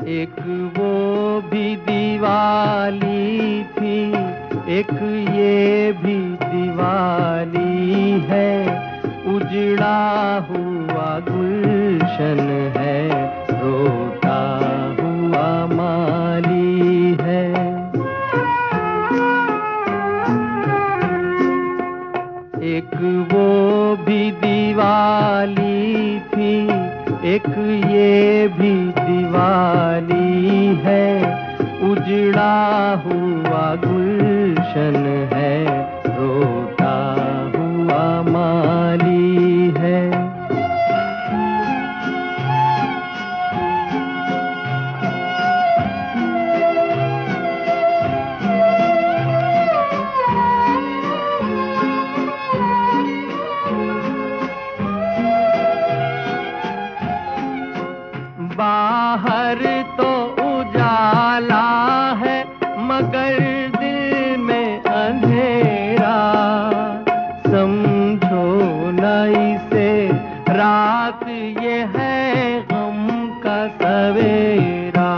एक वो भी दिवाली थी, एक ये भी दिवाली है, उजड़ा हुआ गुलशन है, रोता हुआ माली है। एक वो भी दिवाली थी, एक ये भी दिवाली है, उजड़ा हुआ गुलशन है, रोता हुआ माली है। बाहर तो उजाला है मगर दिल में अंधेरा, समझो न इसे रात ये है गम का सवेरा।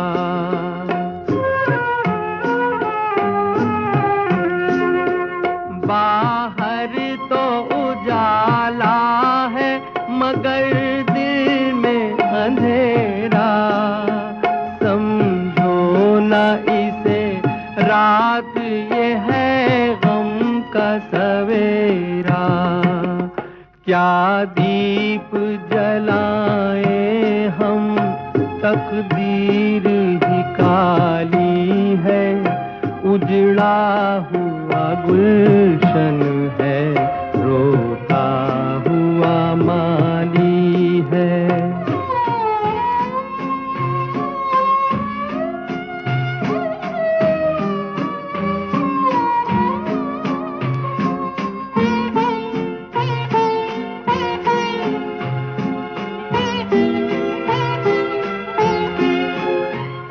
बाहर तो उजाला है मगर दिल में अंधेरा, समझो न इसे रात ये है गम का सवेरा। क्या दीप जलाए हम, तकदीर ही काली है, उजड़ा हुआ गुलशन है, रोता हुआ माली है।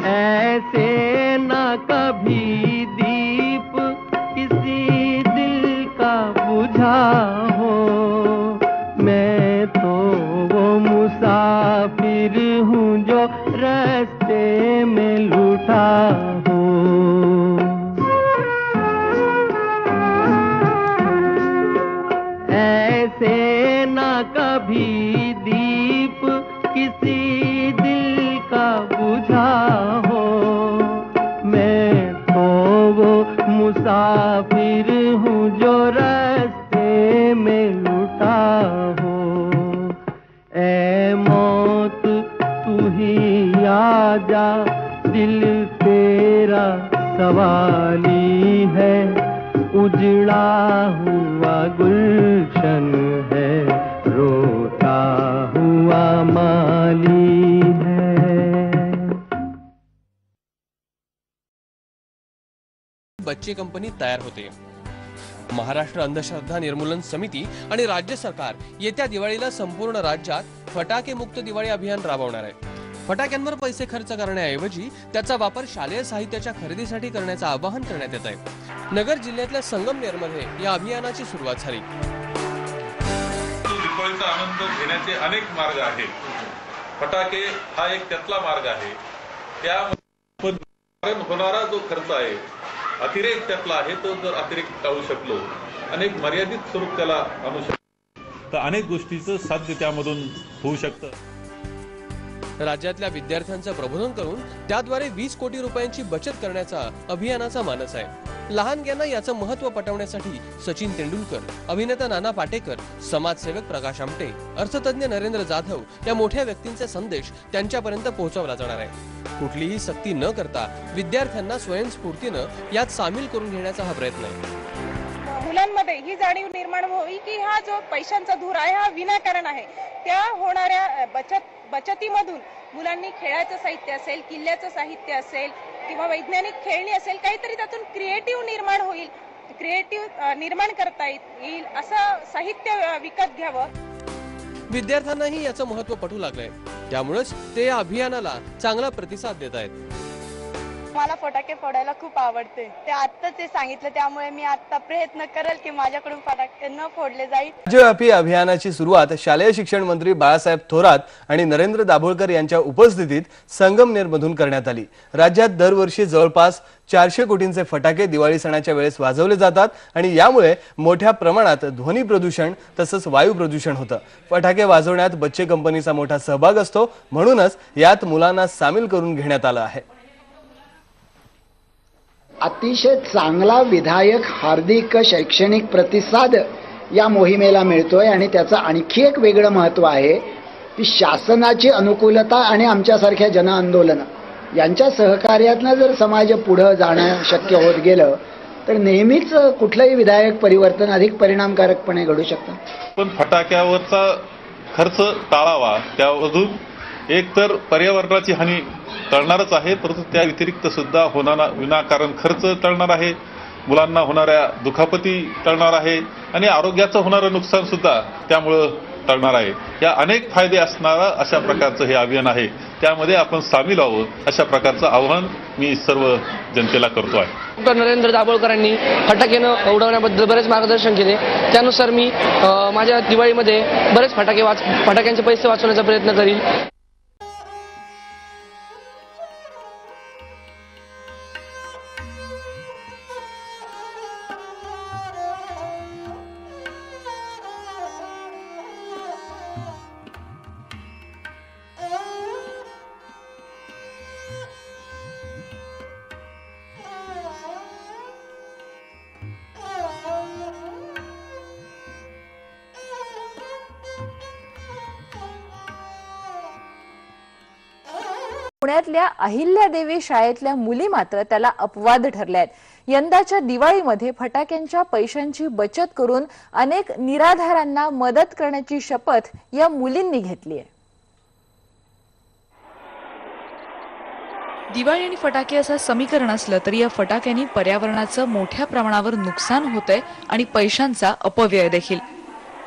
ऐसे न कभी दीप किसी दिल का बुझा हो, मैं तो वो मुसाफिर हूँ जो रास्ते में लूटा हो। ऐसे न कभी दीप किसी दिल का बुझा हो, मैं तो वो मुसाफिर हूँ जो रास्ते में लुटा हो। ऐ मौत तू ही आजा, दिल तेरा सवाली है, उजड़ा हुआ गुलशन है, रोता हुआ माली है। बच्चे कंपनी तयार होते। महाराष्ट्र अंधश्रद्धा निर्मूलन समिती आणि राज्य सरकार येत्या दिवाळीला संपूर्ण राज्यात फटाके मुक्त दिवाळी अभियान राबवणार आहे। फटाक्यांवर पैसे खर्च करण्याऐवजी त्याचा वापर शालेय साहित्याच्या खरेदीसाठी करण्याचं आवाहन करण्यात येत आहे। नगर जिल्ह्यातल्या संगमनेरमध्ये या अभियानाची सुरुवात झाली। दिवाळीचा आनंद घेण्याचे अनेक मार्ग आहेत, फटाके हा एक त्यातला मार्ग आहे। त्या होणारा जो खर्च आहे अतिरेक त्यातला आहे, तो जर अतिरेक टाळू शकलो, अनेक मर्यादित स्वरूप त्याला आणू शकतो, तर अनेक गोष्टीचं साध्य त्यामधून होऊ शकतं। राज्यातल्या विद्यार्थ्यांचं प्रबोधन करून त्याद्वारे 20 कोटी रुपयांची बचत करण्याचा अभियानाचा मानस आहे। लहानग्यांना याचं महत्त्व पटवण्यासाठी सचिन तेंडुलकर, अभिनेता नाना पाटेकर, समाजसेवक प्रकाश आमटे, अर्थतज्ञ नरेंद्र जाधव या मोठ्या व्यक्तींचे संदेश त्यांच्यापर्यंत पोहोचवला जाणार आहे। कुठलीही सक्ती न करता विद्यार्थ्यांना स्वयंस्फूर्तीनं यात सामील करून घेण्याचा हा प्रयत्न आहे। मुलांमध्ये ही जाणीव निर्माण व्हावी की हा जो पैशांचा धूर आहे हा विनाकारण आहे। त्या होणाऱ्या बचतीमधून मुलांनी खेळाचं साहित्य असेल, किल्ल्याचं साहित्य असेल, किंवा वैज्ञानिक खेळणी असेल, काहीतरी त्यातून क्रिएटिव्ह निर्माण होईल, क्रिएटिव्ह निर्माण करता येईल असं साहित्य विकत घ्यावं. विद्यार्थ्यांनाही याचं महत्त्व पटू लागलंय, त्यामुळेच ते या अभियानाला चांगला प्रतिसाद देत आहेत. मला फटाके फोडायला खूप आवडते. ते आत्ताच ते सांगितलं, त्यामुळे मी आता प्रयत्न करेल की माझ्याकडून फटाके न फोडले जाईल. राज्यव्यापी अभियानाची सुरुवात शालेय शिक्षण मंत्री बाळासाहेब थोरात आणि नरेंद्र दाभोळकर यांच्या उपस्थितीत संगमनेरमधून करण्यात आली. राज्यात दरवर्षी जवळपास 400 कोटींचे फटाके दिवाळी सणाच्या वेळेस वाजवले जातात आणि यामुळे मोठ्या प्रमाणात ध्वनी प्रदूषण तसंच वायू प्रदूषण होतं. फटाके वाजवण्यात बच्चे कंपनीचा मोठा सहभाग असतो, म्हणूनच यात मुलांना सामील करून घेण्यात आलं आहे. अतिशय चांगला विधायक हार्दिक शैक्षणिक प्रतिसाद या मोहिमेला मिळतोय आणि त्याचं आणखी एक वेगळं महत्त्व आहे की शासनाची अनुकूलता आणि आमच्यासारख्या जनआंदोलन यांच्या सहकार्यातनं जर समाज पुढे जाणं शक्य होत गेलं तर नेहमीच कुठलंही विधायक परिवर्तन अधिक परिणामकारकपणे घडू शकतं. पण फटाक्यावरचा खर्च टाळावा, त्यामधून एक तर पर्यावरणाची हानी टळणारच आहे, परंतु त्या व्यतिरिक्त सुद्धा होणारा विनाकारण खर्च टळणार आहे, मुलांना होणाऱ्या दुखापती टळणार आहे आणि आरोग्याचं होणारं नुकसान सुद्धा त्यामुळं टळणार आहे. या अनेक फायदे असणारं अशा प्रकारचं हे अभियान आहे, त्यामध्ये आपण सामील व्हावं अशा प्रकारचं आवाहन मी सर्व जनतेला करतो आहे. डॉ. नरेंद्र दाभोळकरांनी फटाके उडवण्याबद्दल बरेच मार्गदर्शन केले, त्यानुसार मी माझ्या दिवाळीमध्ये बरेच फटाक्यांचे पैसे वाचवण्याचा प्रयत्न करील. पुण्यातल्या अहिल्यादेवी शाळेतल्या मुली मात्र त्याला अपवाद ठरल्या आहेत. यंदाच्या दिवाळीमध्ये फटाक्यांच्या पैशांची बचत करून अनेक निराधारांना मदत करण्याची शपथ या मुलींनी घेतली आहे. दिवाळी आणि फटाके असं समीकरण असलं तरी या फटाक्यांनी पर्यावरणाचं मोठ्या प्रमाणावर नुकसान होतंय आणि पैशांचा अपव्यय देखील.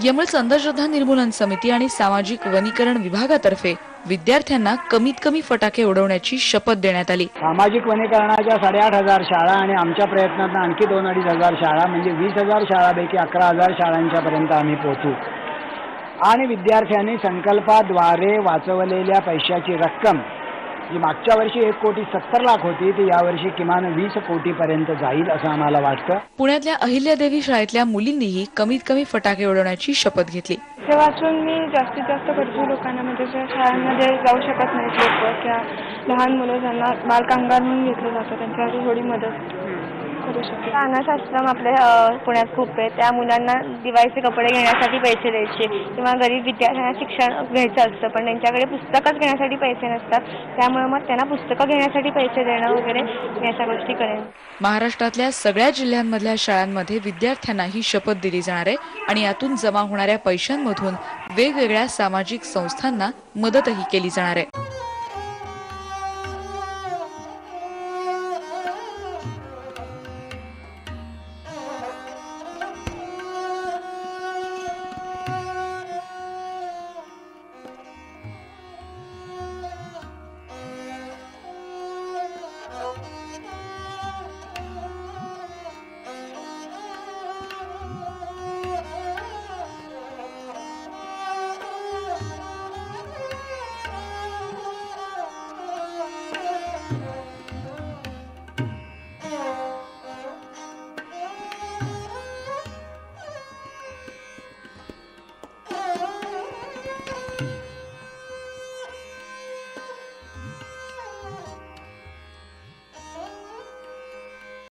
यामुळे अंधश्रद्धा निर्मूलन समिती आणि सामाजिक वनीकरण विभागातर्फे विद्यार्थ्यांना कमीत कमी फटाके उडवण्याची शपथ देण्यात आली. सामाजिक वनीकरणाच्या 8,500 शाळा आणि आमच्या प्रयत्नातून आणखी 2,500 शाळा म्हणजे 20,000 शाळांपैकी 11,000 शाळांच्या पर्यंत आम्ही पोहोचू आणि विद्यार्थ्यांनी संकल्पाद्वारे वाचवलेल्या पैशाची रक्कम जी मागच्या वर्षी 1,70,00,000 होती ती यावर्षी किमान 20 कोटीपर्यंत जाईल असं आम्हाला वाटतं. पुण्यातल्या अहिल्यादेवी शाळेतल्या मुलींनीही कमीत कमी फटाके उडवण्याची शपथ घेतली. हे वाचून मी जास्तीत जास्त गरजू लोकांना म्हणजे ज्या शाळांमध्ये जाऊ शकत नाहीत लोक किंवा लहान मुलं ज्यांना बालकामगार म्हणून घेतलं जातं त्यांच्यासाठी थोडी मदत करू शकते. अनाथ आश्रम आपल्या पुण्यात खूप आहे, त्या मुलांना दिवाळीचे कपडे घेण्यासाठी पैसे द्यायचे किंवा गरीब विद्यार्थ्यांना शिक्षण घ्यायचं असतं पण त्यांच्याकडे पुस्तकच घेण्यासाठी पैसे नसतात, त्यामुळे मग त्यांना पुस्तकं घेण्यासाठी पैसे देणं वगैरे याच्या गोष्टी करेन. महाराष्ट्रातल्या सगळ्या जिल्ह्यांमधल्या शाळांमध्ये विद्यार्थ्यांना ही शपथ दिली जाणार आहे आणि यातून जमा होणाऱ्या पैशांमधून वेगवेगळ्या सामाजिक संस्थांना मदतही केली जाणार आहे.